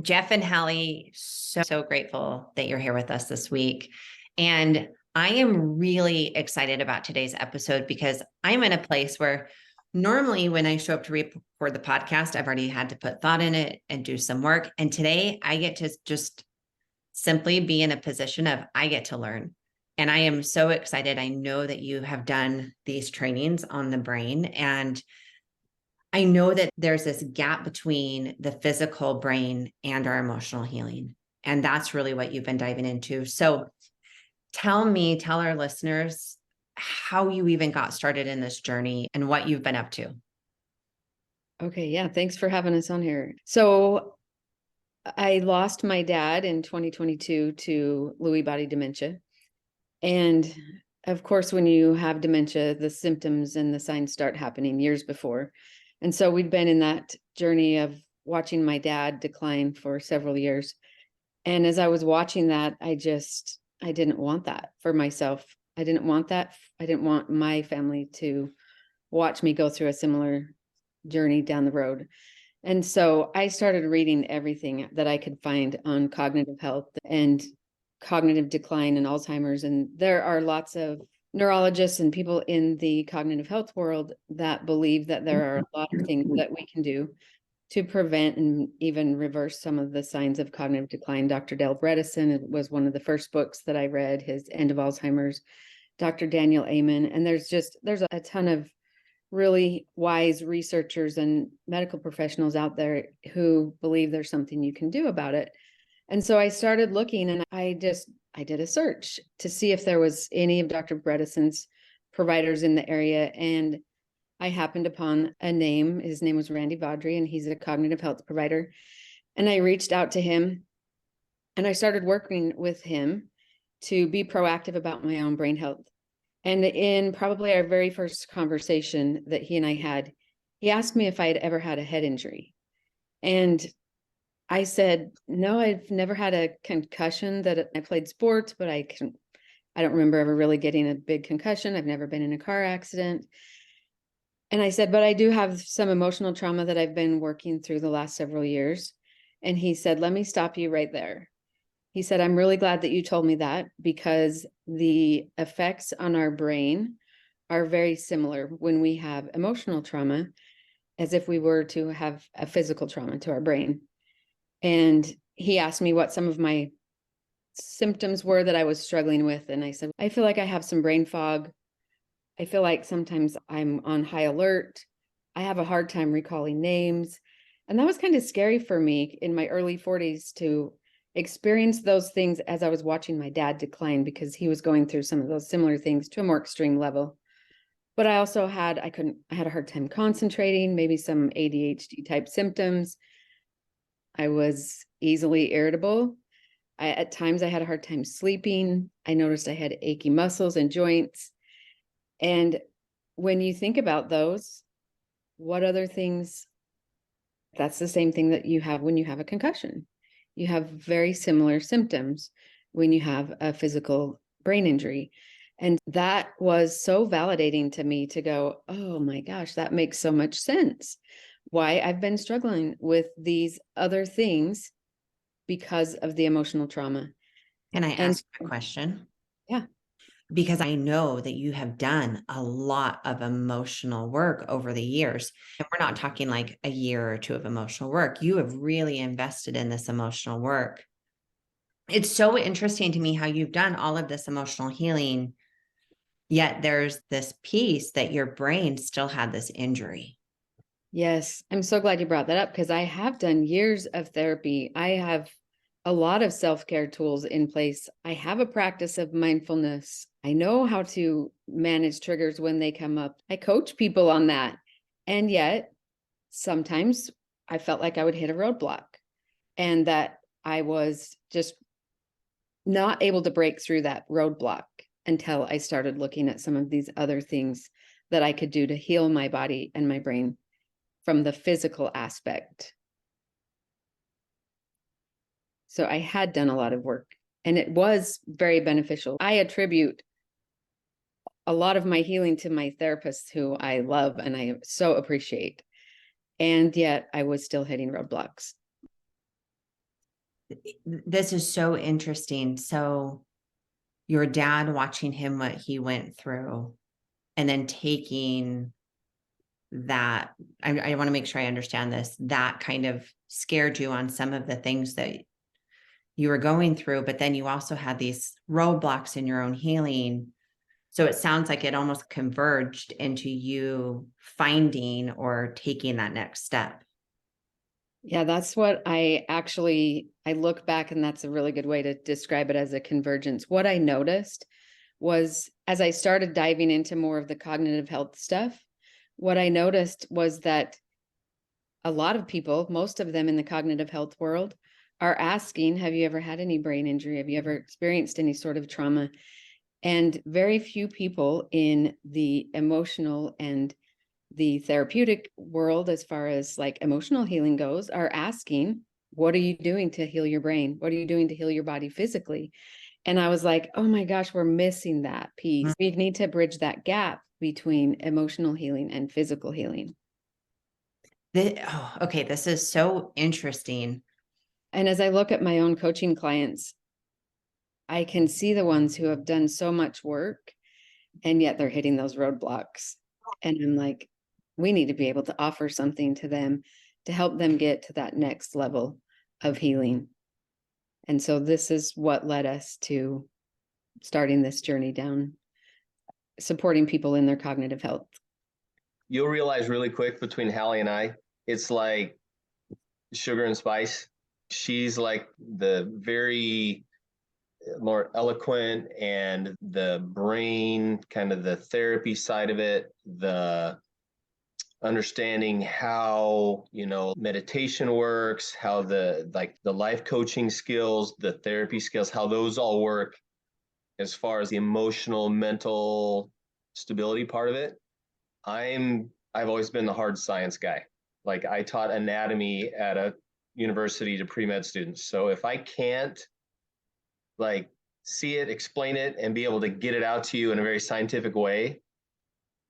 Jeff and Hali, so grateful that you're here with us this week. And I am really excited about today's episode because I'm in a place where normally when I show up to record the podcast, I've already had to put thought in it and do some work. And today I get to just simply be in a position of I get to learn. And I am so excited. I know that you have done these trainings on the brain, and I know that there's this gap between the physical brain and our emotional healing. And that's really what you've been diving into. So tell our listeners how you even got started in this journey and what you've been up to. Okay. Yeah. Thanks for having us on here. So I lost my dad in 2022 to Lewy body dementia. And of course, when you have dementia, the symptoms and the signs start happening years before. And so we'd been in that journey of watching my dad decline for several years. And as I was watching that, I didn't want that for myself. I didn't want that. I didn't want my family to watch me go through a similar journey down the road. And so I started reading everything that I could find on cognitive health and cognitive decline and Alzheimer's. And there are lots of neurologists and people in the cognitive health world that believe that there are a lot of things that we can do to prevent and even reverse some of the signs of cognitive decline. Dr. Dale Bredesen was one of the first books that I read, his End of Alzheimer's, Dr. Daniel Amen. And there's a ton of really wise researchers and medical professionals out there who believe there's something you can do about it. And so I started looking, and I did a search to see if there was any of Dr. Bredesen's providers in the area. And I happened upon a name. His name was Randy Vaudry, and he's a cognitive health provider. And I reached out to him and I started working with him to be proactive about my own brain health. And in probably our very first conversation that he and I had, he asked me if I had ever had a head injury. And I said, no, I've never had a concussion. That I played sports, but I don't remember ever really getting a big concussion. I've never been in a car accident. And I said, but I do have some emotional trauma that I've been working through the last several years. And he said, let me stop you right there. He said, I'm really glad that you told me that, because the effects on our brain are very similar when we have emotional trauma as if we were to have a physical trauma to our brain. And he asked me what some of my symptoms were that I was struggling with. And I said, I feel like I have some brain fog. I feel like sometimes I'm on high alert. I have a hard time recalling names. And that was kind of scary for me in my early 40s to experience those things as I was watching my dad decline, because he was going through some of those similar things to a more extreme level. But I also had a hard time concentrating, maybe some ADHD type symptoms. I was easily irritable. At times I had a hard time sleeping. I noticed I had achy muscles and joints. And when you think about those, what other things? That's the same thing that you have when you have a concussion. You have very similar symptoms when you have a physical brain injury. And that was so validating to me to go, oh my gosh, that makes so much sense. Why I've been struggling with these other things because of the emotional trauma. Can I ask a question? Yeah. Because I know that you have done a lot of emotional work over the years. And we're not talking like a year or two of emotional work. You have really invested in this emotional work. It's so interesting to me how you've done all of this emotional healing, yet there's this piece that your brain still had this injury. Yes. I'm so glad you brought that up, because I have done years of therapy. I have a lot of self-care tools in place. I have a practice of mindfulness. I know how to manage triggers when they come up. I coach people on that. And yet sometimes I felt like I would hit a roadblock, and that I was just not able to break through that roadblock until I started looking at some of these other things that I could do to heal my body and my brain from the physical aspect. So I had done a lot of work, and it was very beneficial. I attribute a lot of my healing to my therapist, who I love and I so appreciate. And yet I was still hitting roadblocks. This is so interesting. So your dad watching him, what he went through, and then taking that, I want to make sure I understand this, that kind of scared you on some of the things that you were going through, but then you also had these roadblocks in your own healing. So it sounds like it almost converged into you finding or taking that next step. Yeah, that's what I look back, and that's a really good way to describe it, as a convergence. What I noticed was, as I started diving into more of the cognitive health stuff, what I noticed was that a lot of people, most of them in the cognitive health world, are asking, have you ever had any brain injury? Have you ever experienced any sort of trauma? And very few people in the emotional and the therapeutic world, as far as like emotional healing goes, are asking, what are you doing to heal your brain? What are you doing to heal your body physically? And I was like, oh my gosh, we're missing that piece. We need to bridge that gap between emotional healing and physical healing. Okay, this is so interesting. And as I look at my own coaching clients, I can see the ones who have done so much work, and yet they're hitting those roadblocks. And I'm like, we need to be able to offer something to them to help them get to that next level of healing. And so this is what led us to starting this journey down, supporting people in their cognitive health. You'll realize really quick between Hali and I, it's like sugar and spice. She's like the very more eloquent, and the brain, kind of the therapy side of it, the understanding how, meditation works, how the life coaching skills, the therapy skills, how those all work as far as the emotional, mental stability part of it. I've always been the hard science guy. Like, I taught anatomy at a university to pre-med students. So if I can't like see it, explain it, and be able to get it out to you in a very scientific way,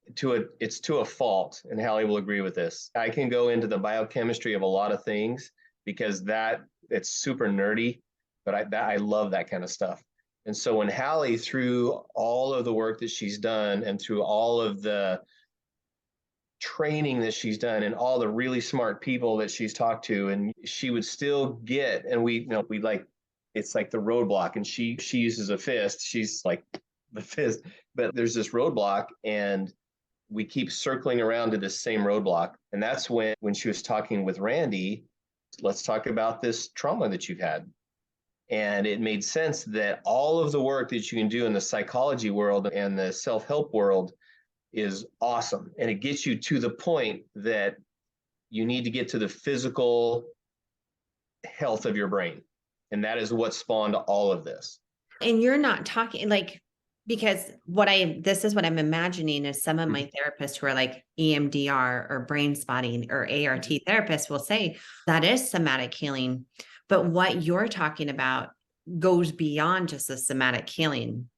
it's to a fault. And Hali will agree with this. I can go into the biochemistry of a lot of things because it's super nerdy, but I love that kind of stuff. And so when Hali, through all of the work that she's done and through all of the training that she's done and all the really smart people that she's talked to, and she would still get, and we like, it's like the roadblock, and she uses a fist. She's like the fist, but there's this roadblock, and we keep circling around to this same roadblock. And that's when she was talking with Randy, let's talk about this trauma that you've had. And it made sense that all of the work that you can do in the psychology world and the self-help world is awesome. And it gets you to the point that you need to get to the physical health of your brain. And that is what spawned all of this. And you're not talking like, because this is what I'm imagining is some of my therapists who are like EMDR or brain spotting or ART therapists will say that is somatic healing. But what you're talking about goes beyond just the somatic healing,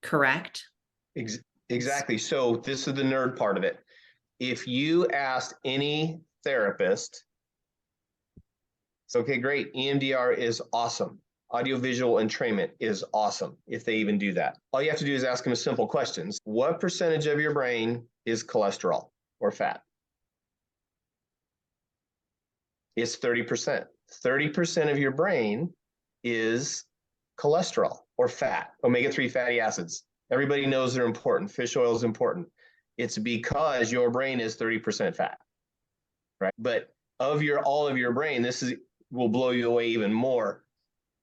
correct? Exactly. So this is the nerd part of it. If you asked any therapist, okay, great, EMDR is awesome. Audiovisual entrainment is awesome, if they even do that. All you have to do is ask them a simple questions. What percentage of your brain is cholesterol or fat? It's 30%. 30% of your brain is cholesterol or fat, omega-3 fatty acids. Everybody knows they're important. Fish oil is important. It's because your brain is 30% fat, right? But all of your brain, will blow you away even more.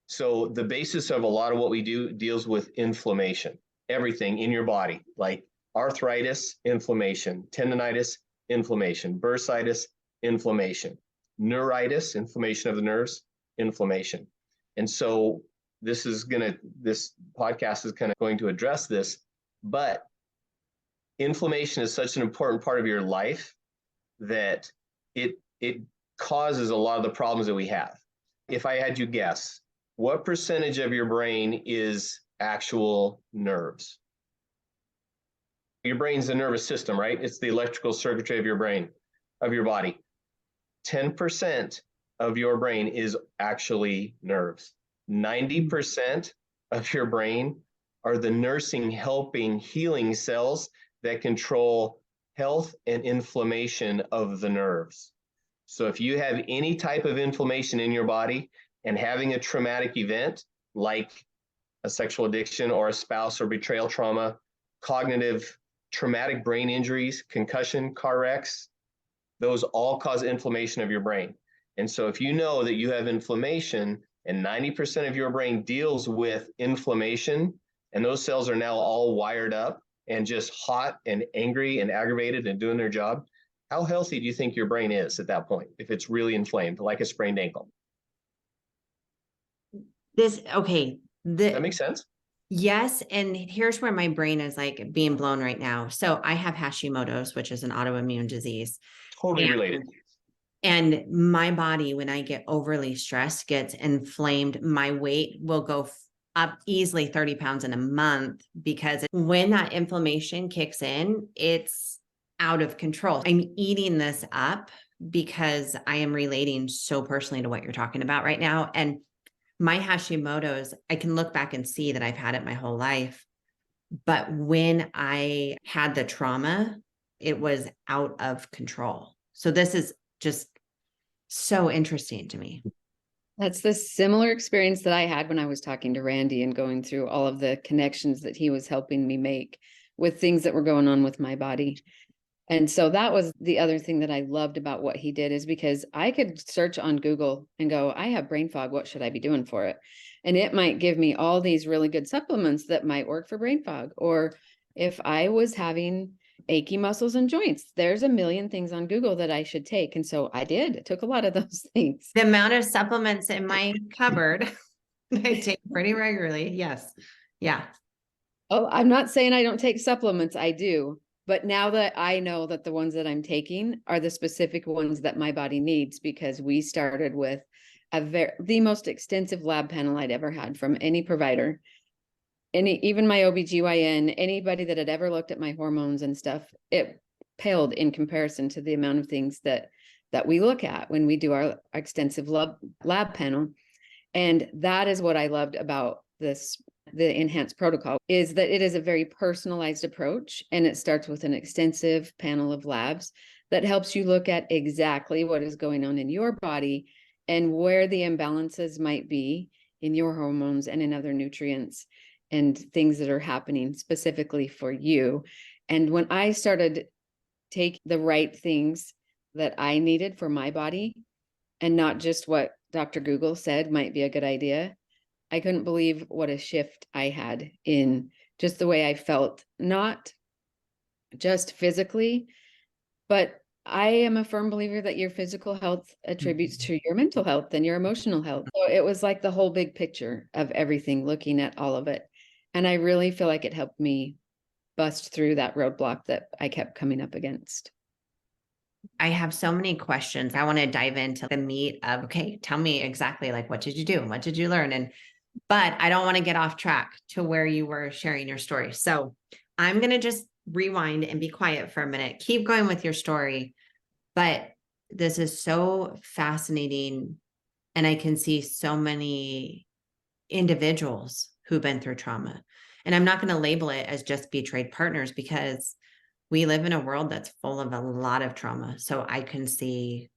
So the basis of a lot of what we do deals with inflammation, everything in your body, like arthritis, inflammation, tendonitis, inflammation, bursitis, inflammation, neuritis, inflammation of the nerves, inflammation. And so this podcast is kind of going to address this, but inflammation is such an important part of your life that it causes a lot of the problems that we have. If I had you guess, what percentage of your brain is actual nerves? Your brain's the nervous system, right? It's the electrical circuitry of your brain, of your body. 10% of your brain is actually nerves. 90% of your brain are the nursing, helping, healing cells that control health and inflammation of the nerves. So if you have any type of inflammation in your body and having a traumatic event like a sexual addiction or a spouse or betrayal trauma, cognitive traumatic brain injuries, concussion, car wrecks, those all cause inflammation of your brain. And so if you know that you have inflammation and 90% of your brain deals with inflammation, and those cells are now all wired up and just hot and angry and aggravated and doing their job, how healthy do you think your brain is at that point if it's really inflamed, like a sprained ankle? Okay. That makes sense? Yes. And here's where my brain is like being blown right now. So I have Hashimoto's, which is an autoimmune disease. Totally related. And my body, when I get overly stressed, gets inflamed. My weight will go up easily 30 pounds in a month, because when that inflammation kicks in, it's out of control. I'm eating this up because I am relating so personally to what you're talking about right now. And my Hashimoto's, I can look back and see that I've had it my whole life. But when I had the trauma, it was out of control. So this is just so interesting to me. That's the similar experience that I had when I was talking to Randy and going through all of the connections that he was helping me make with things that were going on with my body. And so that was the other thing that I loved about what he did, is because I could search on Google and go, I have brain fog. What should I be doing for it? And it might give me all these really good supplements that might work for brain fog. Or if I was having achy muscles and joints, there's a million things on Google that I should take. And so I did. I took a lot of those things. The amount of supplements in my cupboard, I take pretty regularly. Yes. Yeah. Oh, I'm not saying I don't take supplements. I do. But now that I know that the ones that I'm taking are the specific ones that my body needs, because we started with the most extensive lab panel I'd ever had from any provider. Even my OBGYN, anybody that had ever looked at my hormones and stuff, it paled in comparison to the amount of things that we look at when we do our extensive lab panel. And that is what I loved about the enhanced protocol, is that it is a very personalized approach, and it starts with an extensive panel of labs that helps you look at exactly what is going on in your body and where the imbalances might be in your hormones and in other nutrients and things that are happening specifically for you. And when I started taking the right things that I needed for my body, and not just what Dr. Google said might be a good idea, I couldn't believe what a shift I had in just the way I felt, not just physically, but I am a firm believer that your physical health attributes to your mental health and your emotional health. So it was like the whole big picture of everything, looking at all of it. And I really feel like it helped me bust through that roadblock that I kept coming up against. I have so many questions. I want to dive into the meat of, okay, tell me exactly, like, what did you do? What did you learn? But I don't want to get off track to where you were sharing your story. So I'm going to just rewind and be quiet for a minute. Keep going with your story. But this is so fascinating. And I can see so many individuals who've been through trauma. And I'm not going to label it as just betrayed partners, because we live in a world that's full of a lot of trauma. So I can see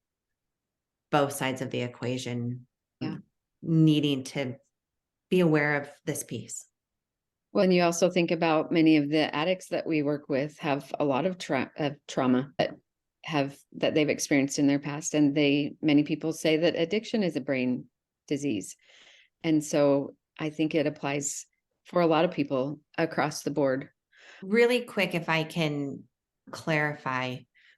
both sides of the equation, needing to be aware of this piece. Well, and you also think about many of the addicts that we work with have a lot of trauma that they've experienced in their past. And many people say that addiction is a brain disease. And so I think it applies for a lot of people across the board. Really quick, if I can clarify,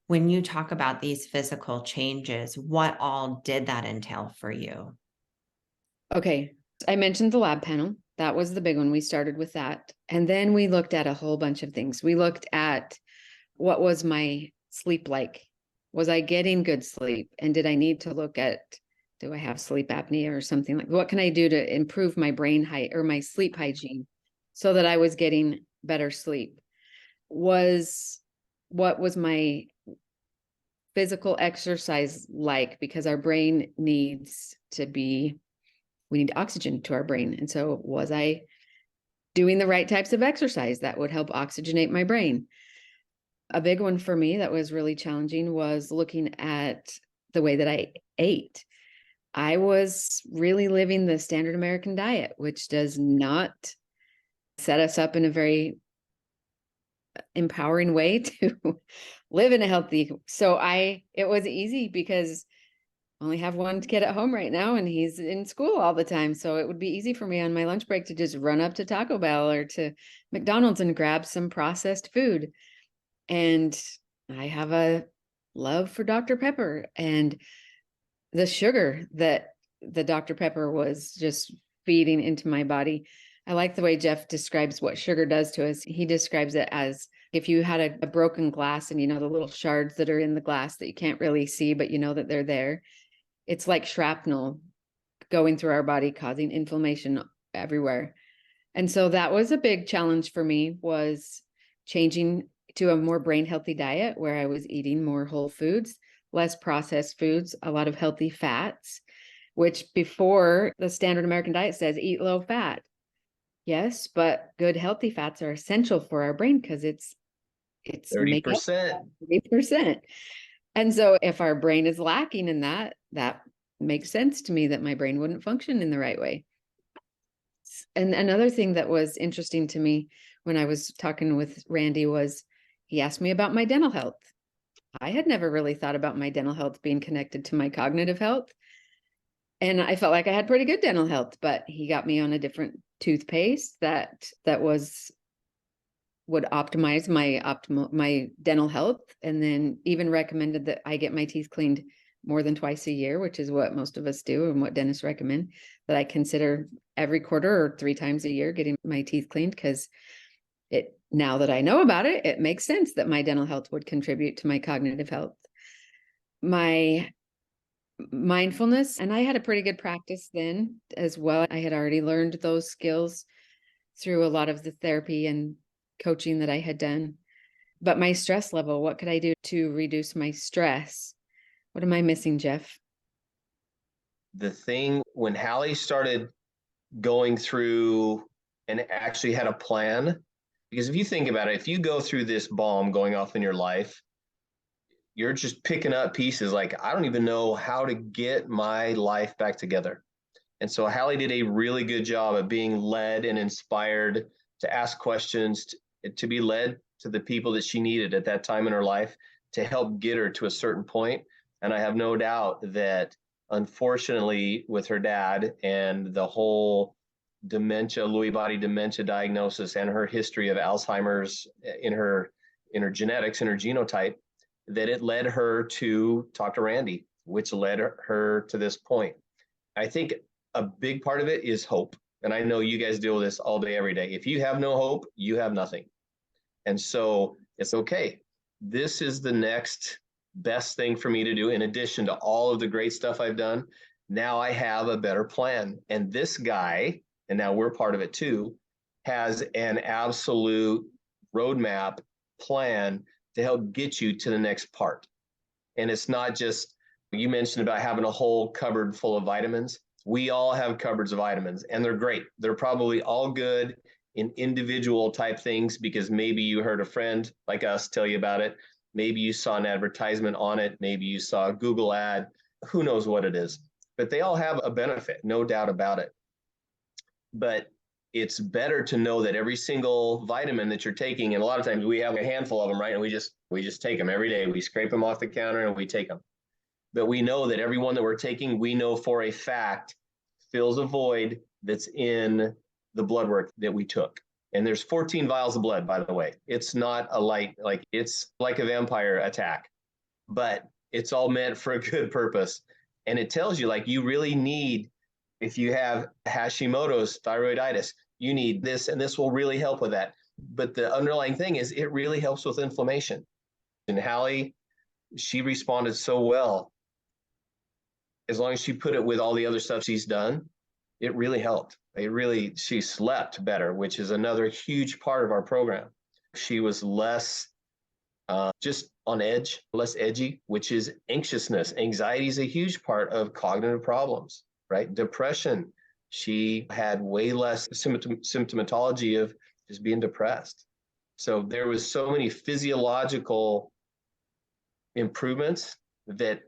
when you talk about these physical changes, what all did that entail for you? Okay. I mentioned the lab panel. That was the big one. We started with that. And then we looked at a whole bunch of things. We looked at what was my sleep like? Was I getting good sleep? And did I need to look at, do I have sleep apnea or something like, what can I do to improve my brain height or my sleep hygiene so that I was getting better sleep? What was my physical exercise like, because our brain needs we need oxygen to our brain. And so was I doing the right types of exercise that would help oxygenate my brain? A big one for me that was really challenging was looking at the way that I ate. I was really living the standard American diet, which does not set us up in a very empowering way to live in a healthy. So it was easy because I only have one kid at home right now and he's in school all the time. So it would be easy for me on my lunch break to just run up to Taco Bell or to McDonald's and grab some processed food. And I have a love for Dr. Pepper, and the sugar that the Dr. Pepper was just feeding into my body. I like the way Jeff describes what sugar does to us. He describes it as if you had a broken glass and the little shards that are in the glass that you can't really see, but you know that they're there. It's like shrapnel going through our body, causing inflammation everywhere. And so that was a big challenge for me, was changing to a more brain healthy diet where I was eating more whole foods, less processed foods, a lot of healthy fats, which before the standard American diet says eat low fat. Yes, but good healthy fats are essential for our brain because it's 30%. 30%. And so if our brain is lacking in that makes sense to me that my brain wouldn't function in the right way. And another thing that was interesting to me when I was talking with Randy was he asked me about my dental health. I had never really thought about my dental health being connected to my cognitive health. And I felt like I had pretty good dental health, but he got me on a different toothpaste that would optimize my dental health, and then even recommended that I get my teeth cleaned more than twice a year, which is what most of us do and what dentists recommend, that I consider every quarter or 3 times a year getting my teeth cleaned, because now that I know about it, it makes sense that my dental health would contribute to my cognitive health. My mindfulness, and I had a pretty good practice then as well. I had already learned those skills through a lot of the therapy and coaching that I had done. But my stress level, what could I do to reduce my stress? What am I missing, Jeff? The thing when Hali started going through and actually had a plan, because if you think about it, if you go through this bomb going off in your life, you're just picking up pieces like, I don't even know how to get my life back together. And so Hali did a really good job of being led and inspired to ask questions, to be led to the people that she needed at that time in her life to help get her to a certain point. And I have no doubt that, unfortunately, with her dad and the whole dementia, Lewy body dementia diagnosis, and her history of Alzheimer's in her genetics, in her genotype, that it led her to talk to Randy, which led her to this point. I think a big part of it is hope. And I know you guys deal with this all day, every day. If you have no hope, you have nothing. And so it's okay. This is the next best thing for me to do. In addition to all of the great stuff I've done, now I have a better plan. And this guy, and now we're part of it too, has an absolute roadmap plan to help get you to the next part. And it's not just, you mentioned about having a whole cupboard full of vitamins. We all have cupboards of vitamins, and they're great. They're probably all good in individual type things, because maybe you heard a friend like us tell you about it. Maybe you saw an advertisement on it. Maybe you saw a Google ad. Who knows what it is? But they all have a benefit, no doubt about it. But it's better to know that every single vitamin that you're taking, and a lot of times we have a handful of them, right? And we just take them every day. We scrape them off the counter and we take them. But we know that every one that we're taking, we know for a fact fills a void that's in the blood work that we took. And there's 14 vials of blood, by the way. It's not a light, it's like a vampire attack, but it's all meant for a good purpose. And it tells you, you really need, if you have Hashimoto's thyroiditis, you need this, and this will really help with that. But the underlying thing is it really helps with inflammation. And Hali, she responded so well. As long as she put it with all the other stuff she's done, it really helped. She slept better, which is another huge part of our program. She was less just on edge, less edgy, which is anxiousness. Anxiety is a huge part of cognitive problems, right? Depression. She had way less symptomatology of just being depressed. So there was so many physiological improvements that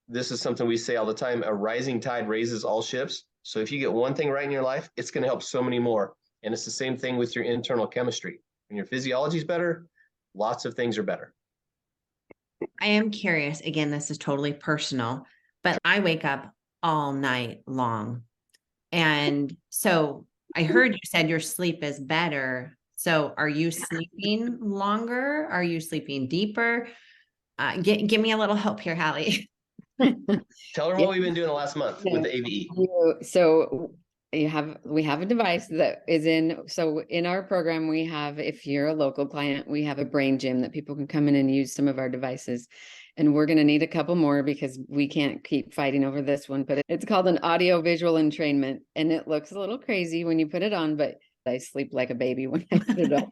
this is something we say all the time, a rising tide raises all ships. So if you get one thing right in your life, it's going to help so many more. And it's the same thing with your internal chemistry. When your physiology is better, lots of things are better. I am curious. Again, this is totally personal, but I wake up all night long. And so I heard you said your sleep is better. So are you sleeping longer? Are you sleeping deeper? Give me a little help here, Hali. Tell her Yeah. what we've been doing the last month with the AVE. So we have a device that is in our program, we have, if you're a local client, we have a brain gym that people can come in and use some of our devices. And we're going to need a couple more because we can't keep fighting over this one, but it's called an audio visual entrainment. And it looks a little crazy when you put it on, but I sleep like a baby when I put it on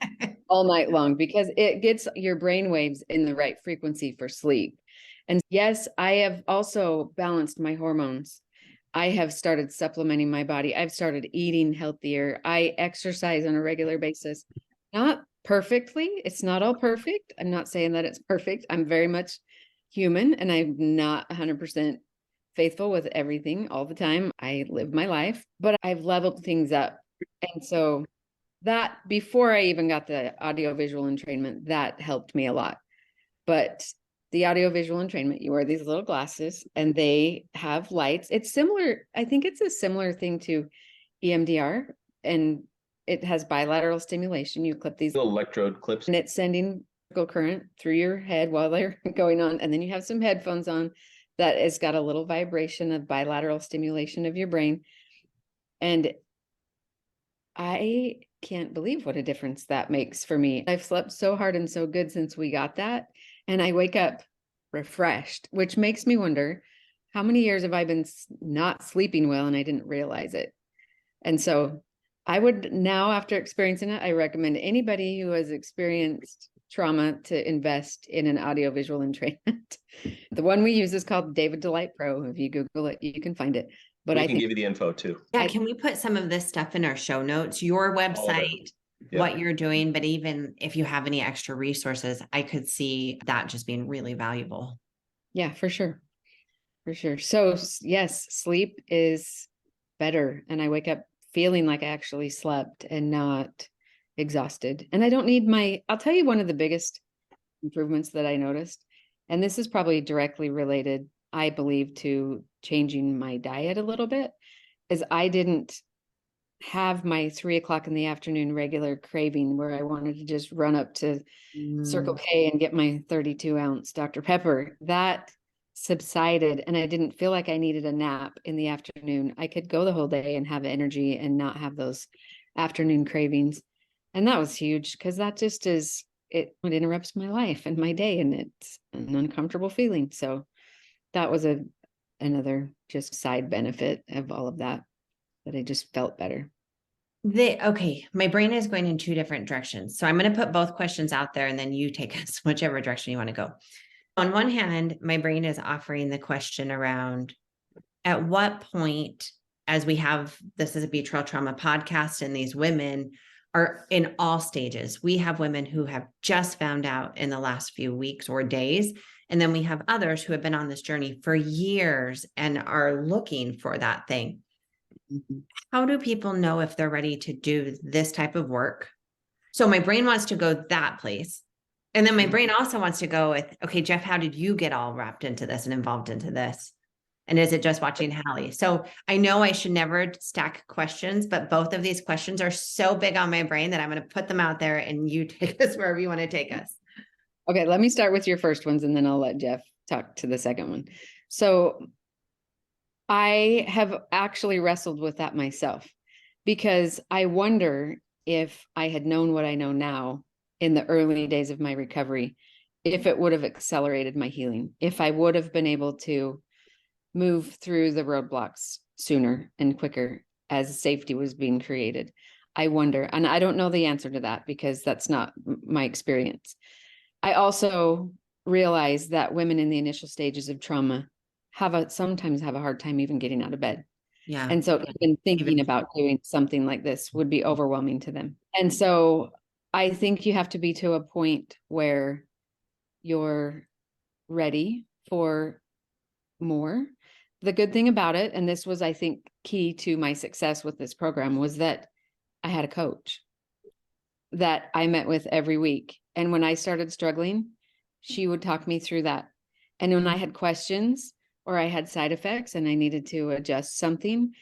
all night long because it gets your brain waves in the right frequency for sleep. And yes, I have also balanced my hormones. I have started supplementing my body. I've started eating healthier. I exercise on a regular basis. Not perfectly. It's not all perfect. I'm not saying that it's perfect. I'm very much human and I'm not 100% faithful with everything all the time. I live my life, but I've leveled things up. And so that before I even got the audio visual entrainment, that helped me a lot. But the audio visual entrainment, you wear these little glasses and they have lights. It's similar. I think it's a similar thing to EMDR, and it has bilateral stimulation. You clip these little electrode clips and it's sending current through your head while they're going on. And then you have some headphones on that has got a little vibration of bilateral stimulation of your brain. And I can't believe what a difference that makes for me. I've slept so hard and so good since we got that. And I wake up refreshed, which makes me wonder how many years have I been not sleeping well and I didn't realize it. And so I would now, after experiencing it, I recommend anybody who has experienced trauma to invest in an audiovisual entrainment. The one we use is called David Delight Pro. If you Google it, you can find it. But I can give you the info too. Yeah, can we put some of this stuff in our show notes? Your website, what you're doing, but even if you have any extra resources, I could see that just being really valuable. Yeah, for sure. For sure. So yes, sleep is better. And I wake up feeling like I actually slept and not exhausted. And I don't need I'll tell you one of the biggest improvements that I noticed. And this is probably directly related, I believe, to changing my diet a little bit, is I didn't have my 3 o'clock in the afternoon regular craving where I wanted to just run up to Circle K and get my 32-ounce Dr. Pepper. That subsided and I didn't feel like I needed a nap in the afternoon. I could go the whole day and have energy and not have those afternoon cravings. And that was huge because that just it interrupts my life and my day and it's an uncomfortable feeling. So that was another just side benefit of all of that I just felt better. Okay, my brain is going in two different directions. So I'm going to put both questions out there and then you take us whichever direction you want to go. On one hand, my brain is offering the question around at what point, as we have, this is a betrayal trauma podcast, and these women are in all stages. We have women who have just found out in the last few weeks or days. And then we have others who have been on this journey for years and are looking for that thing. Mm-hmm. How do people know if they're ready to do this type of work? So my brain wants to go that place. And then my brain also wants to go with, okay, Jeff, how did you get all wrapped into this and involved into this? And is it just watching Hali? So I know I should never stack questions, but both of these questions are so big on my brain that I'm going to put them out there and you take us wherever you want to take us. Okay, let me start with your first ones and then I'll let Jeff talk to the second one. So I have actually wrestled with that myself because I wonder if I had known what I know now in the early days of my recovery, if it would have accelerated my healing, if I would have been able to move through the roadblocks sooner and quicker as safety was being created. I wonder, and I don't know the answer to that because that's not my experience. I also realize that women in the initial stages of trauma sometimes have a hard time even getting out of bed. Yeah. And so even thinking Even- about doing something like this would be overwhelming to them. And so I think you have to be to a point where you're ready for more. The good thing about it, and this was, I think, key to my success with this program, was that I had a coach that I met with every week. And when I started struggling, she would talk me through that. And when I had questions or I had side effects and I needed to adjust something,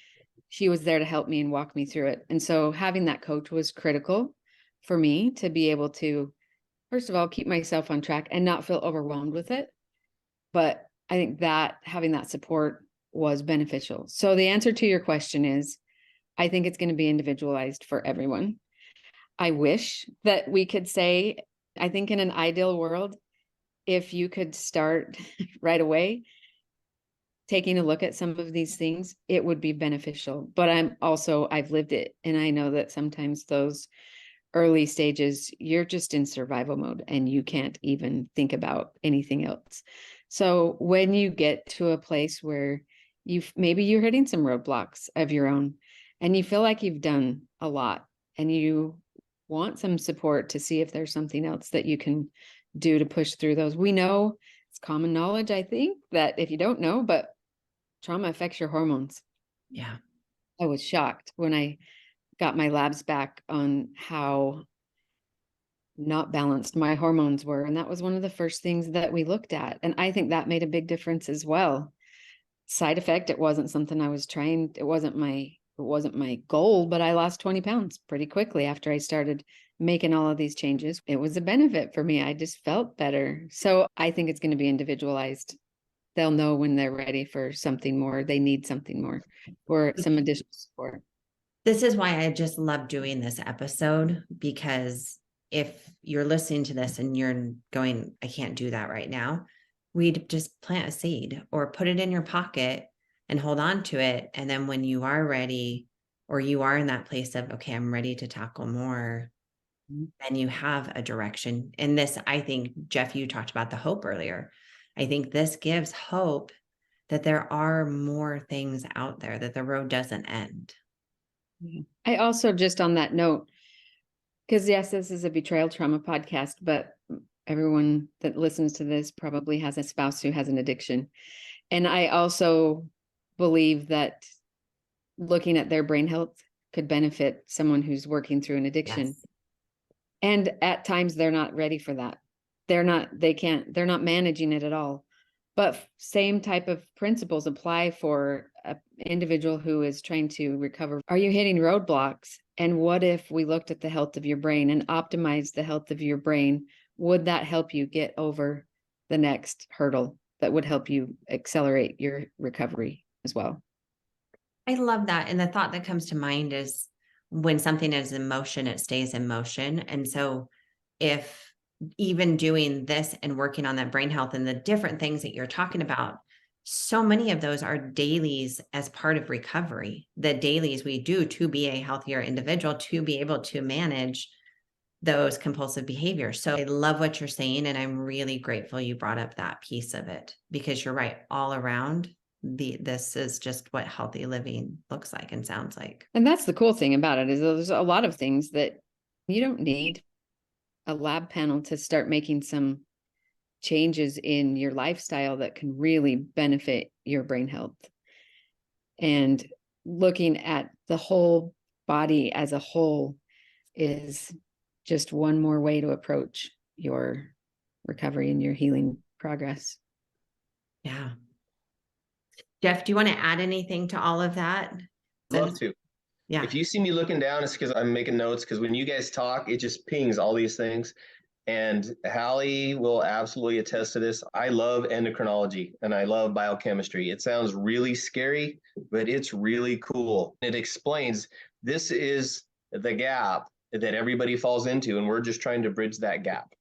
she was there to help me and walk me through it. And so having that coach was critical for me to be able to, first of all, keep myself on track and not feel overwhelmed with it. But I think that having that support was beneficial. So the answer to your question is, I think it's going to be individualized for everyone. I wish that we could say, I think in an ideal world, if you could start right away taking a look at some of these things, it would be beneficial. But I've lived it. And I know that sometimes those early stages, you're just in survival mode and you can't even think about anything else. So when you get to a place where maybe you're hitting some roadblocks of your own and you feel like you've done a lot and you want some support to see if there's something else that you can do to push through those. We know it's common knowledge, I think, that if you don't know, but trauma affects your hormones. Yeah. I was shocked when I got my labs back on how not balanced my hormones were. And that was one of the first things that we looked at. And I think that made a big difference as well. Side effect, it wasn't something I was trying. It wasn't my goal, but I lost 20 pounds pretty quickly after I started making all of these changes. It was a benefit for me. I just felt better. So I think it's going to be individualized. They'll know when they're ready for something more. They need something more or some additional support. This is why I just love doing this episode, because if you're listening to this and you're going, I can't do that right now, we'd just plant a seed or put it in your pocket and hold on to it. And then when you are ready, or you are in that place of, okay, I'm ready to tackle more, then you have a direction. And this, I think, Jeff, you talked about the hope earlier. I think this gives hope that there are more things out there, that the road doesn't end. I also, just on that note, because yes, this is a betrayal trauma podcast, but everyone that listens to this probably has a spouse who has an addiction. And I also believe that looking at their brain health could benefit someone who's working through an addiction. Yes. And at times they're not ready for that. They're not managing it at all. But same type of principles apply for an individual who is trying to recover. Are you hitting roadblocks? And what if we looked at the health of your brain and optimized the health of your brain? Would that help you get over the next hurdle that would help you accelerate your recovery as well? I love that. And the thought that comes to mind is, when something is in motion, it stays in motion. And so if even doing this and working on that brain health and the different things that you're talking about, so many of those are dailies as part of recovery, the dailies we do to be a healthier individual, to be able to manage those compulsive behaviors. So I love what you're saying. And I'm really grateful you brought up that piece of it, because you're right, all around this is just what healthy living looks like and sounds like. And that's the cool thing about it, is there's a lot of things that you don't need a lab panel to start making some changes in your lifestyle that can really benefit your brain health. And looking at the whole body as a whole is just one more way to approach your recovery and your healing progress. Yeah. Jeff, do you want to add anything to all of that? Love to. Yeah. If you see me looking down, it's because I'm making notes, because when you guys talk, it just pings all these things. And Hali will absolutely attest to this. I love endocrinology and I love biochemistry. It sounds really scary, but it's really cool. It explains this is the gap that everybody falls into, and we're just trying to bridge that gap.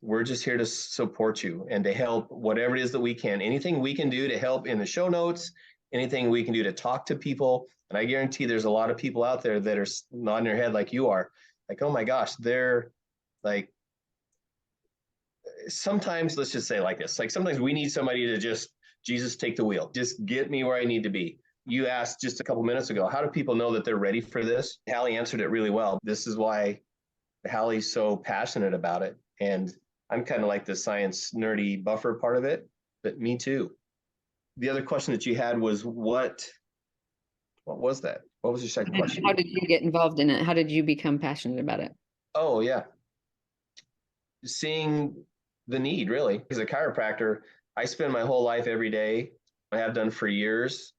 We're just here to support you and to help whatever it is that we can. Anything we can do to help in the show notes, anything we can do to talk to people. And I guarantee there's a lot of people out there that are nodding their head like you are. Like, oh my gosh, they're like, sometimes, let's just say it like this, like sometimes we need somebody to just, Jesus, take the wheel, just get me where I need to be. You asked just a couple minutes ago, how do people know that they're ready for this? Hali answered it really well. This is why Hali's so passionate about it. And I'm kind of like the science nerdy buffer part of it, but me too. The other question that you had was what was that? What was your second question? How did you get involved in it? How did you become passionate about it? Oh, yeah. Seeing the need, really. As a chiropractor, I spend my whole life every day, I have done for years,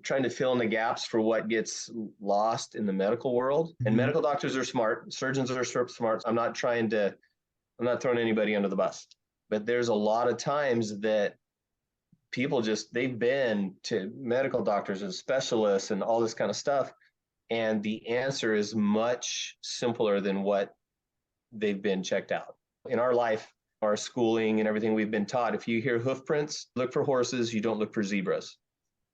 trying to fill in the gaps for what gets lost in the medical world. And medical doctors are smart, surgeons are smart. I'm not throwing anybody under the bus. But there's a lot of times that people they've been to medical doctors and specialists and all this kind of stuff. And the answer is much simpler than what they've been checked out. In our life, our schooling and everything we've been taught, if you hear hoof prints, look for horses, you don't look for zebras.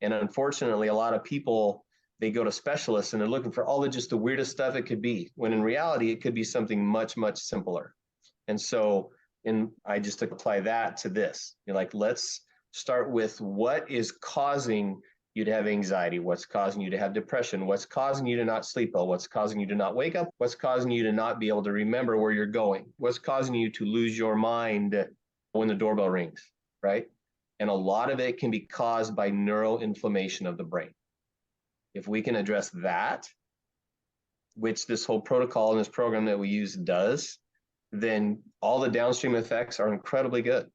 And unfortunately, a lot of people, they go to specialists and they're looking for all the weirdest stuff it could be, when in reality, it could be something much, much simpler. And so, I just apply that to this. You're like, let's start with what is causing you to have anxiety, what's causing you to have depression, what's causing you to not sleep well, what's causing you to not wake up, what's causing you to not be able to remember where you're going, what's causing you to lose your mind when the doorbell rings, right? And a lot of it can be caused by neuroinflammation of the brain. If we can address that, which this whole protocol and this program that we use does, then all the downstream effects are incredibly good.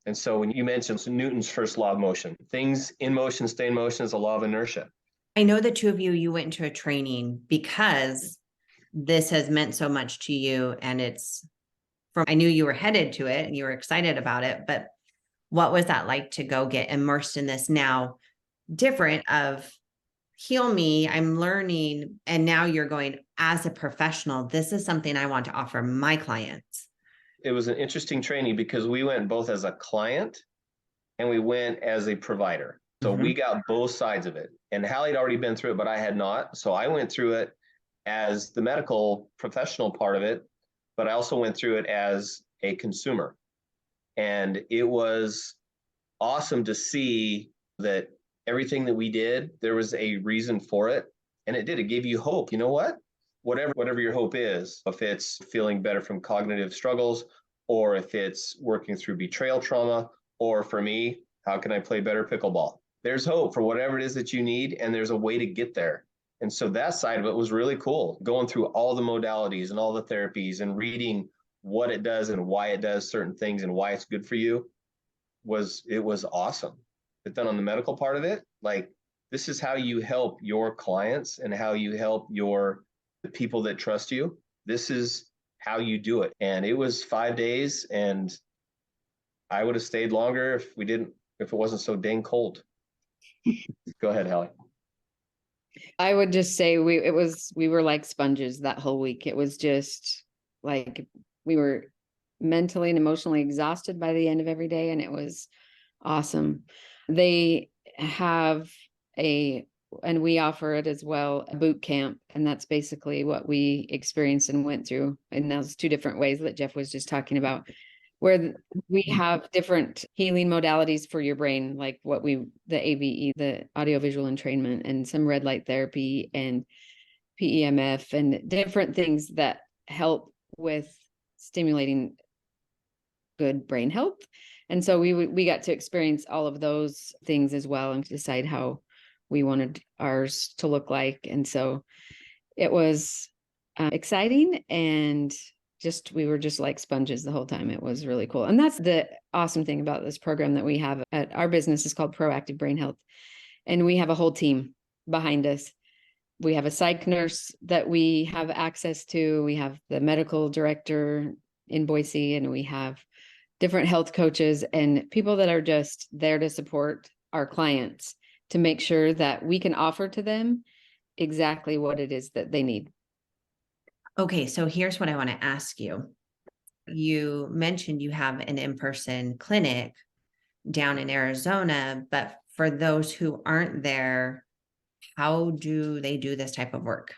And so when you mentioned Newton's first law of motion, things in motion stay in motion is a law of inertia. I know the two of you went into a training because this has meant so much to you. And I knew you were headed to it and you were excited about it, but what was that like to go get immersed in this now? Different of heal me, I'm learning. And now you're going, as a professional, this is something I want to offer my clients. It was an interesting training because we went both as a client and we went as a provider. So we got both sides of it. And Hali had already been through it, but I had not. So I went through it as the medical professional part of it, but I also went through it as a consumer. And it was awesome to see that everything that we did, there was a reason for it. And it gave you hope. You know what? Whatever your hope is, if it's feeling better from cognitive struggles, or if it's working through betrayal trauma, or for me, how can I play better pickleball? There's hope for whatever it is that you need, and there's a way to get there. And so that side of it was really cool, going through all the modalities and all the therapies and reading what it does and why it does certain things and why it's good for you. It was awesome. But then on the medical part of it, like, this is how you help your clients and how you help the people that trust you. This is how you do it. And it was 5 days, and I would have stayed longer if it wasn't so dang cold. Go ahead, Hali. I would just say we were like sponges that whole week. It was just like we were mentally and emotionally exhausted by the end of every day, and it was awesome. They have and we offer it as well, a boot camp. And that's basically what we experienced and went through in those two different ways that Jeff was just talking about, where we have different healing modalities for your brain, like the AVE, the audiovisual entrainment, and some red light therapy and PEMF and different things that help with stimulating good brain health. And so we got to experience all of those things as well and decide how we wanted ours to look like. And so it was exciting, and we were just like sponges the whole time. It was really cool. And that's the awesome thing about this program that we have at our business is called Proactive Brain Health. And we have a whole team behind us. We have a psych nurse that we have access to. We have the medical director in Boise, and we have different health coaches and people that are just there to support our clients to make sure that we can offer to them exactly what it is that they need. Okay, so here's what I want to ask you. You mentioned you have an in-person clinic down in Arizona, but for those who aren't there, how do they do this type of work?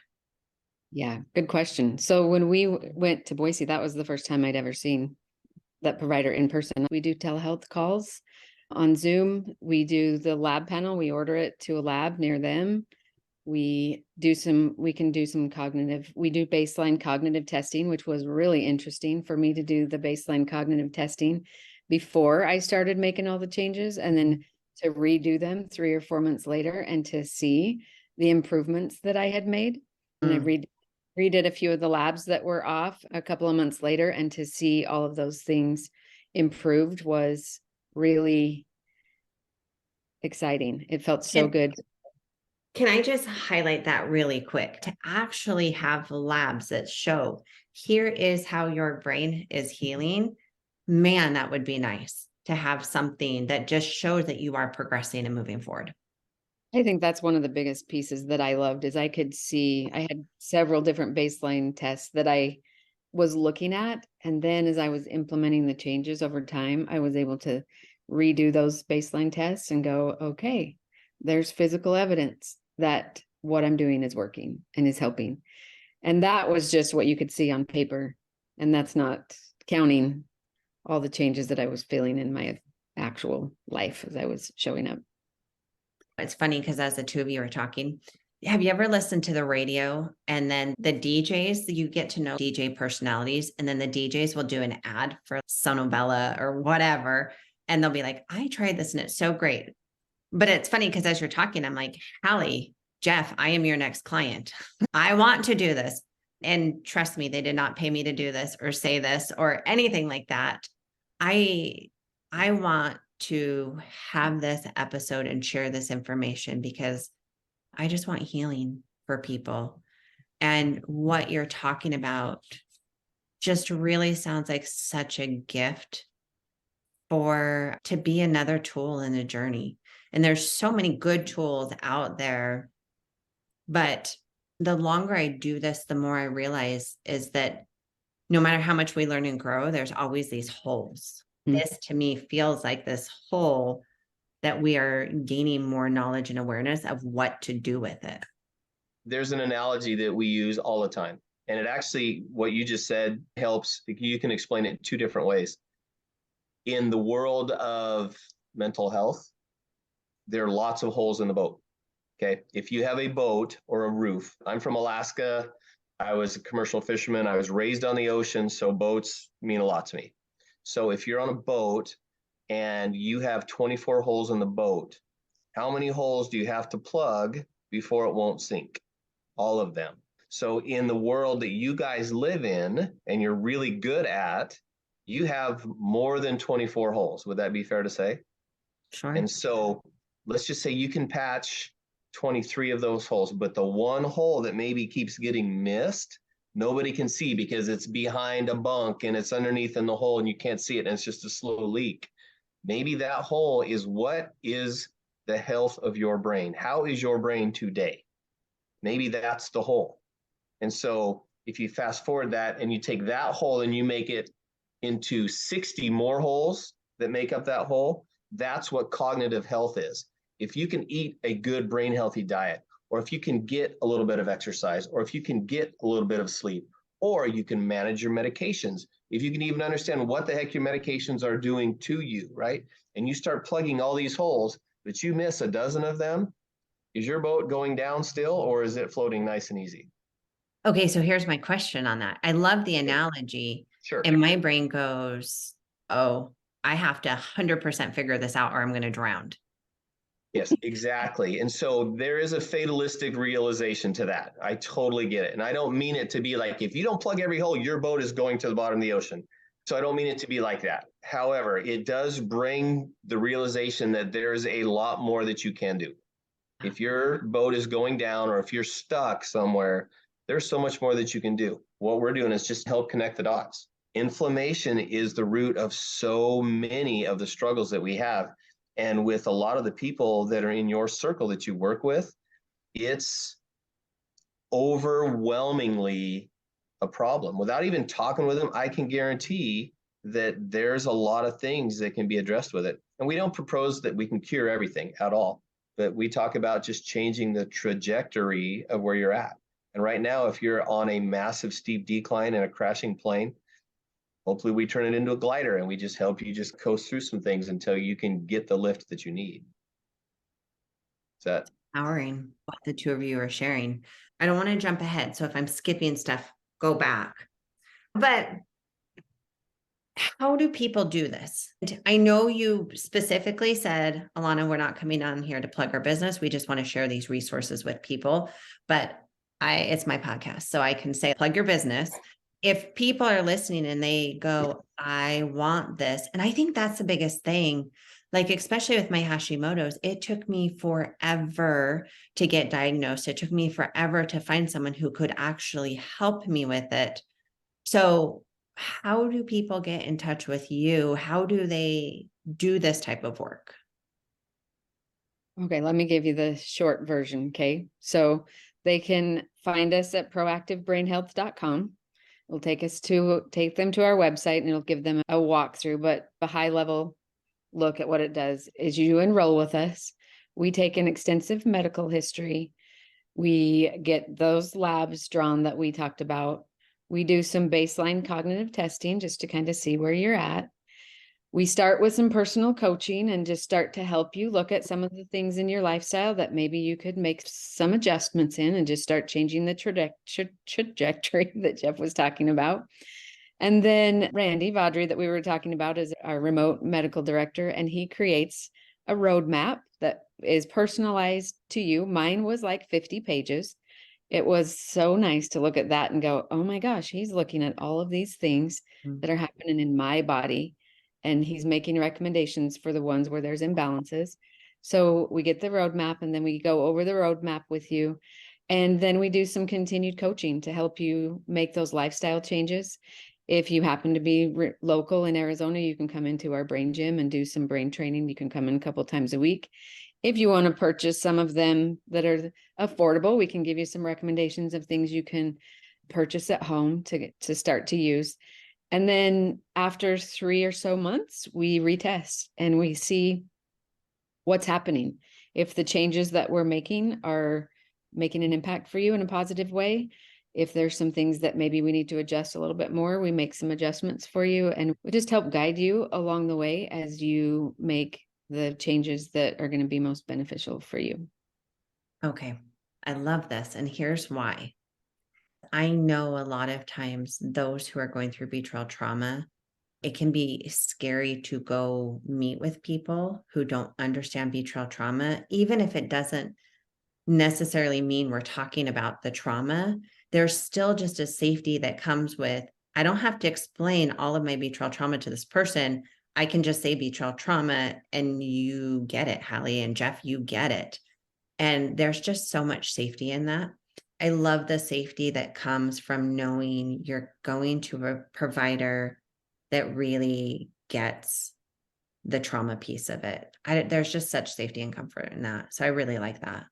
Yeah, good question. So when we went to Boise, that was the first time I'd ever seen that provider in person. We do telehealth calls on Zoom. We do the lab panel. We order it to a lab near them. We do baseline cognitive testing, which was really interesting for me to do the baseline cognitive testing before I started making all the changes, and then to redo them 3 or 4 months later and to see the improvements that I had made. And I redid a few of the labs that were off a couple of months later, and to see all of those things improved was really exciting. It felt so good. Can I just highlight that really quick? To actually have labs that show here is how your brain is healing, man, that would be nice to have something that just shows that you are progressing and moving forward. I think that's one of the biggest pieces that I loved is I could see, I had several different baseline tests that I was looking at. And then as I was implementing the changes over time, I was able to redo those baseline tests and go, okay, there's physical evidence that what I'm doing is working and is helping. And that was just what you could see on paper. And that's not counting all the changes that I was feeling in my actual life as I was showing up. It's funny because as the two of you are talking, have you ever listened to the radio and then the DJs, you get to know DJ personalities, and then the DJs will do an ad for Sonobella or whatever. And they'll be like, I tried this and it's so great. But it's funny because as you're talking, I'm like, Hali, Jeff, I am your next client. I want to do this. And trust me, they did not pay me to do this or say this or anything like that. I want to have this episode and share this information because I just want healing for people. And what you're talking about just really sounds like such a gift to be another tool in the journey. And there's so many good tools out there, but the longer I do this, the more I realize is that no matter how much we learn and grow, there's always these holes. This to me feels like this hole that we are gaining more knowledge and awareness of what to do with it. There's an analogy that we use all the time. And it actually, what you just said helps. You can explain it 2 different ways. In the world of mental health, there are lots of holes in the boat. Okay. If you have a boat or a roof, I'm from Alaska. I was a commercial fisherman. I was raised on the ocean. So boats mean a lot to me. So if you're on a boat and you have 24 holes in the boat, how many holes do you have to plug before it won't sink? All of them. So in the world that you guys live in and you're really good at, you have more than 24 holes. Would that be fair to say? Sure. And so let's just say you can patch 23 of those holes, but the one hole that maybe keeps getting missed, nobody can see because it's behind a bunk and it's underneath in the hole and you can't see it and it's just a slow leak. Maybe that hole is what is the health of your brain. How is your brain today? Maybe that's the hole. And so if you fast forward that and you take that hole and you make it into 60 more holes that make up that hole, that's what cognitive health is. If you can eat a good brain healthy diet, or if you can get a little bit of exercise, or if you can get a little bit of sleep, or you can manage your medications, if you can even understand what the heck your medications are doing to you, right? And you start plugging all these holes, but you miss a dozen of them, is your boat going down still, or is it floating nice and easy? Okay, so here's my question on that. I love the analogy. Sure. And my brain goes, oh, I have to 100% figure this out or I'm going to drown. Yes, exactly. And so there is a fatalistic realization to that. I totally get it. And I don't mean it to be like, if you don't plug every hole, your boat is going to the bottom of the ocean. So I don't mean it to be like that. However, it does bring the realization that there's a lot more that you can do. If your boat is going down or if you're stuck somewhere, there's so much more that you can do. What we're doing is just help connect the dots. Inflammation is the root of so many of the struggles that we have. And with a lot of the people that are in your circle that you work with, it's overwhelmingly a problem. Without even talking with them, I can guarantee that there's a lot of things that can be addressed with it. And we don't propose that we can cure everything at all, but we talk about just changing the trajectory of where you're at. And right now, if you're on a massive steep decline in a crashing plane, hopefully we turn it into a glider and we just help you just coast through some things until you can get the lift that you need. Is that Empowering what the two of you are sharing? I don't want to jump ahead. So if I'm skipping stuff, go back. But how do people do this? I know you specifically said, Alana, we're not coming on here to plug our business. We just want to share these resources with people. But it's my podcast, so I can say plug your business. If people are listening and they go, I want this. And I think that's the biggest thing. Like, especially with my Hashimoto's, it took me forever to get diagnosed. It took me forever to find someone who could actually help me with it. So how do people get in touch with you? How do they do this type of work? Okay, let me give you the short version. Okay. So they can find us at proactivebrainhealth.com. It'll take them to our website, and it'll give them a walkthrough, but a high level look at what it does is you enroll with us. We take an extensive medical history. We get those labs drawn that we talked about. We do some baseline cognitive testing just to kind of see where you're at. We start with some personal coaching and just start to help you look at some of the things in your lifestyle that maybe you could make some adjustments in and just start changing the trajectory that Jeff was talking about. And then Randy Vaudry that we were talking about is our remote medical director, and he creates a roadmap that is personalized to you. Mine was like 50 pages. It was so nice to look at that and go, oh my gosh, he's looking at all of these things that are happening in my body, and he's making recommendations for the ones where there's imbalances. So we get the roadmap, and then we go over the roadmap with you. And then we do some continued coaching to help you make those lifestyle changes. If you happen to be local in Arizona, you can come into our brain gym and do some brain training. You can come in a couple times a week. If you want to purchase some of them that are affordable, we can give you some recommendations of things you can purchase at home to start to use. And then after 3 or so months, we retest and we see what's happening. If the changes that we're making are making an impact for you in a positive way, if there's some things that maybe we need to adjust a little bit more, we make some adjustments for you, and we just help guide you along the way as you make the changes that are going to be most beneficial for you. Okay. I love this. And here's why. I know a lot of times those who are going through betrayal trauma, it can be scary to go meet with people who don't understand betrayal trauma, even if it doesn't necessarily mean we're talking about the trauma. There's still just a safety that comes with, I don't have to explain all of my betrayal trauma to this person. I can just say betrayal trauma and you get it, Hali and Jeff, you get it. And there's just so much safety in that. I love the safety that comes from knowing you're going to a provider that really gets the trauma piece of it. There's just such safety and comfort in that. So I really like that.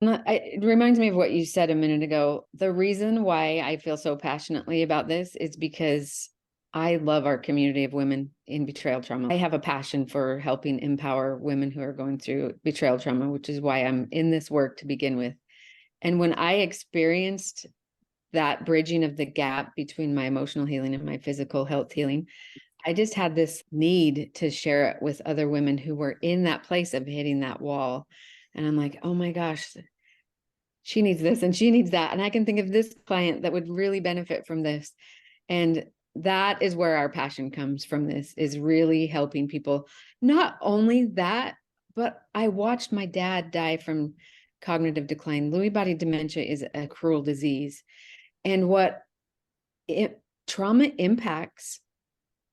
It reminds me of what you said a minute ago. The reason why I feel so passionately about this is because I love our community of women in betrayal trauma. I have a passion for helping empower women who are going through betrayal trauma, which is why I'm in this work to begin with. And when I experienced that bridging of the gap between my emotional healing and my physical health healing, I just had this need to share it with other women who were in that place of hitting that wall. And I'm like, oh my gosh, she needs this and she needs that. And I can think of this client that would really benefit from this. And that is where our passion comes from. This is really helping people. Not only that, but I watched my dad die from cognitive decline. Lewy body dementia is a cruel disease. And trauma impacts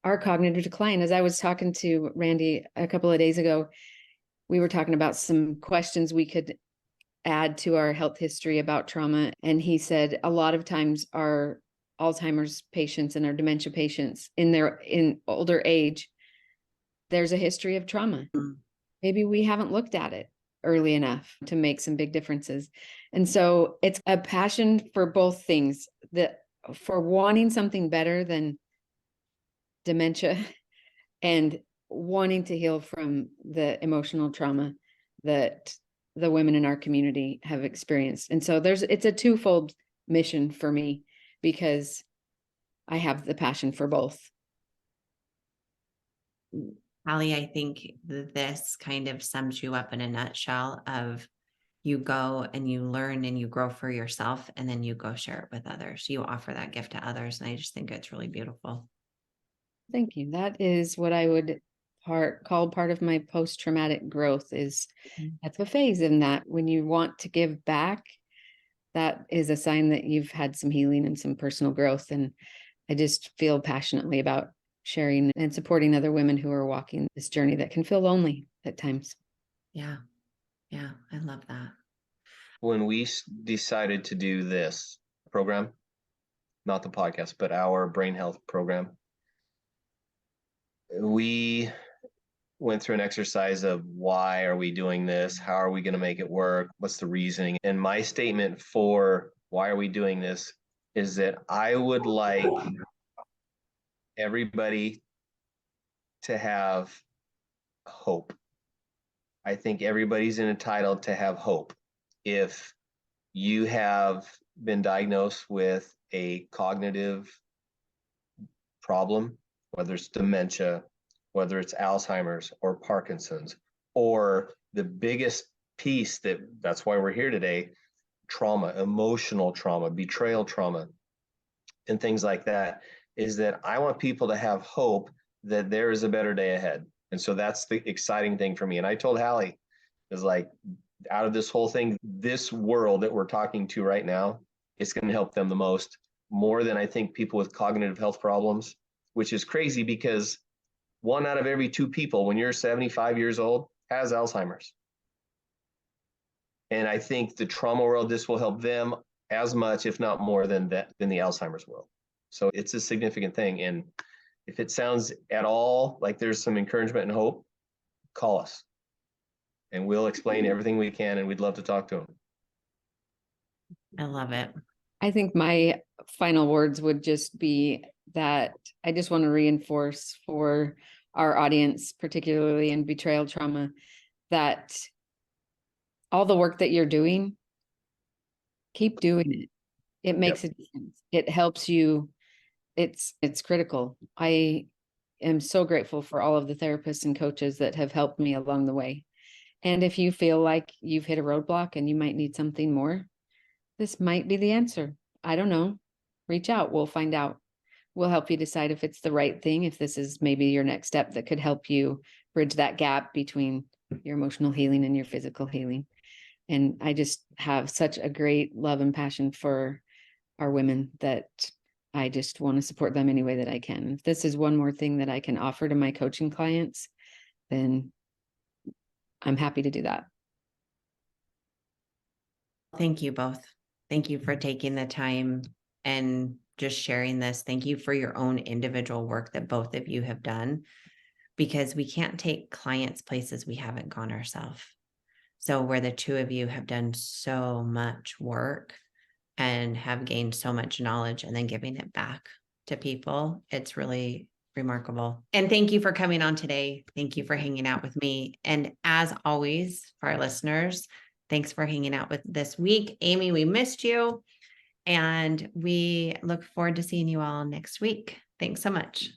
our cognitive decline. As I was talking to Randy a couple of days ago, we were talking about some questions we could add to our health history about trauma. And he said a lot of times our Alzheimer's patients and our dementia patients in older age, there's a history of trauma. Maybe we haven't looked at it early enough to make some big differences. And so it's a passion for both things, for wanting something better than dementia and wanting to heal from the emotional trauma that the women in our community have experienced. And so it's a twofold mission for me because I have the passion for both. Hali, I think this kind of sums you up in a nutshell of you go and you learn and you grow for yourself, and then you go share it with others. You offer that gift to others. And I just think it's really beautiful. Thank you. That is what I would call part of my post-traumatic growth is that's a phase in that when you want to give back, that is a sign that you've had some healing and some personal growth. And I just feel passionately about sharing and supporting other women who are walking this journey that can feel lonely at times. Yeah. Yeah. I love that. When we decided to do this program, not the podcast, but our brain health program, we went through an exercise of why are we doing this? How are we going to make it work? What's the reasoning? And my statement for why are we doing this is that I would like everybody to have hope. I think everybody's entitled to have hope. If you have been diagnosed with a cognitive problem, whether it's dementia, whether it's Alzheimer's or Parkinson's, or the biggest piece that's why we're here today, trauma, emotional trauma, betrayal trauma, and things like that, is that I want people to have hope that there is a better day ahead. And so that's the exciting thing for me. And I told Hali, is like, out of this whole thing, this world that we're talking to right now, it's going to help them the most, more than I think people with cognitive health problems, which is crazy because 1 out of every 2 people, when you're 75 years old, has Alzheimer's. And I think the trauma world, this will help them as much, if not more than the Alzheimer's world. So it's a significant thing. And if it sounds at all like there's some encouragement and hope, call us and we'll explain everything we can. And we'd love to talk to them. I love it. I think my final words would just be that I just want to reinforce for our audience, particularly in betrayal trauma, that all the work that you're doing, keep doing it. It makes a difference. It helps you. It's critical. I am so grateful for all of the therapists and coaches that have helped me along the way. And if you feel like you've hit a roadblock and you might need something more, this might be the answer. I don't know. Reach out. We'll find out. We'll help you decide if it's the right thing, if this is maybe your next step that could help you bridge that gap between your emotional healing and your physical healing. And I just have such a great love and passion for our women that I just want to support them any way that I can. If this is one more thing that I can offer to my coaching clients, then I'm happy to do that. Thank you both. Thank you for taking the time and just sharing this. Thank you for your own individual work that both of you have done, because we can't take clients places we haven't gone ourselves. So where the two of you have done so much work and have gained so much knowledge and then giving it back to people, it's really remarkable. And thank you for coming on today. Thank you for hanging out with me. And as always, for our listeners, thanks for hanging out with this week. Amy, we missed you. And we look forward to seeing you all next week. Thanks so much.